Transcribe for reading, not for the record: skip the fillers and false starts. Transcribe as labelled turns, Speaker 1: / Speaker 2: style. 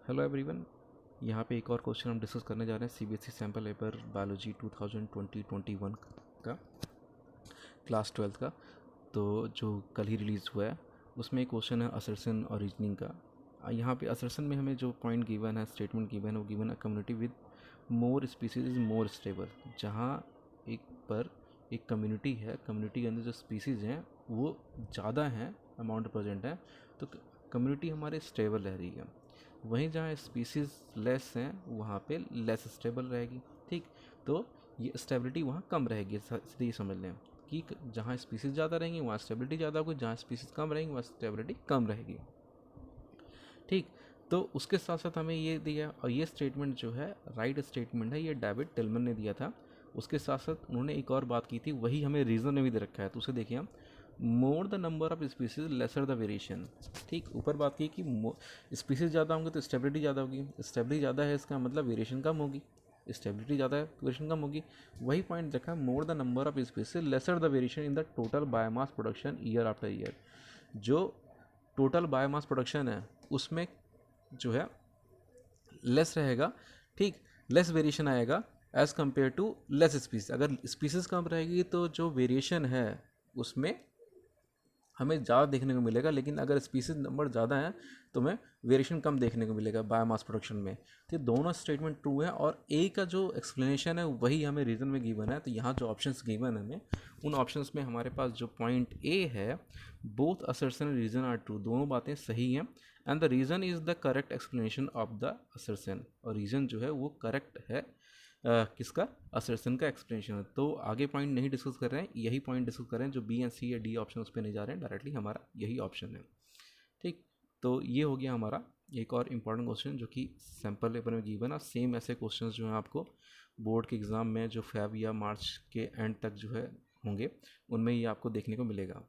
Speaker 1: Hello everyone. यहाँ पे एक और क्वेश्चन हम डिस्कस करने जा रहे हैं सीबीएसई सैम्पल पेपर बायोलॉजी 2020-21 का, क्लास 12 का। तो जो कल ही रिलीज़ हुआ है उसमें एक क्वेश्चन है असर्शन और रीजनिंग का। यहाँ पे असर्शन में हमें जो पॉइंट गिवन है, स्टेटमेंट गिवन है, वो गिवन है community with more species is more stable. जहाँ एक कम्युनिटी है, कम्युनिटी के अंदर जो स्पीसीज़ हैं वो ज़्यादा हैं, अमाउंट प्रेजेंट है, तो कम्युनिटी हमारे स्टेबल रह रही है। वहीं जहाँ स्पीसीज़ लेस हैं वहाँ पे लेस स्टेबल रहेगी। ठीक, तो ये स्टेबिलिटी वहाँ कम रहेगी। सीधे ये समझ लें कि जहाँ स्पीसीज़ ज़्यादा रहेंगी वहाँ स्टेबिलिटी ज़्यादा होगी, जहाँ स्पीसीज़ कम रहेंगी वहाँ स्टेबिलिटी कम रहेगी। ठीक, तो उसके साथ साथ हमें ये दिया, और ये स्टेटमेंट जो है राइट स्टेटमेंट है, ये डेविड टिलमन ने दिया था। उसके साथ साथ उन्होंने एक और बात की थी, वही हमें रीज़न में भी दे रखा है, तो उसे देखिए हम, मोर the number of species lesser the variation. ठीक, ऊपर बात की कि स्पीसीज ज़्यादा होंगे तो स्टेबिलिटी ज़्यादा होगी, स्टेबिलिटी ज़्यादा है इसका मतलब वेरिएशन कम होगी, स्टेबिलिटी ज़्यादा है वेरिएशन कम होगी। वही पॉइंट देखा, more the number of species lesser the variation in the total biomass production year after year. जो टोटल बायोमास प्रोडक्शन है उसमें जो है लेस रहेगा। ठीक, लेस वेरिएशन आएगा as compare to less species. अगर स्पीसीज कम रहेगी तो जो वेरिएशन है उसमें हमें ज़्यादा देखने को मिलेगा, लेकिन अगर स्पीसीज नंबर ज़्यादा है तो हमें वेरिएशन कम देखने को मिलेगा बायोमास प्रोडक्शन में। तो ये दोनों स्टेटमेंट ट्रू है, और ए का जो एक्सप्लेनेशन है वही हमें रीज़न में गिवन है। तो यहाँ जो ऑप्शंस गिवन है हमें, उन ऑप्शंस में हमारे पास जो पॉइंट ए है, both assertion and reason are true, दोनों बातें सही हैं, and the reason is the correct explanation of the assertion. और रीज़न जो है वो करेक्ट है किसका, असर्शन का एक्सप्लेनेशन है। तो आगे पॉइंट नहीं डिस्कस कर रहे हैं, यही पॉइंट डिस्कस कर रहे हैं, जो बी एंड सी या डी ऑप्शन उस पर नहीं जा रहे हैं, डायरेक्टली हमारा यही ऑप्शन है। ठीक, तो ये हो गया हमारा एक और इम्पॉर्टेंट क्वेश्चन जो कि सैम्पल पेपर में गिवन है। सेम ऐसे क्वेश्चन जो हैं आपको बोर्ड के एग्ज़ाम में जो फेब या मार्च के एंड तक जो है होंगे, उनमें ये आपको देखने को मिलेगा।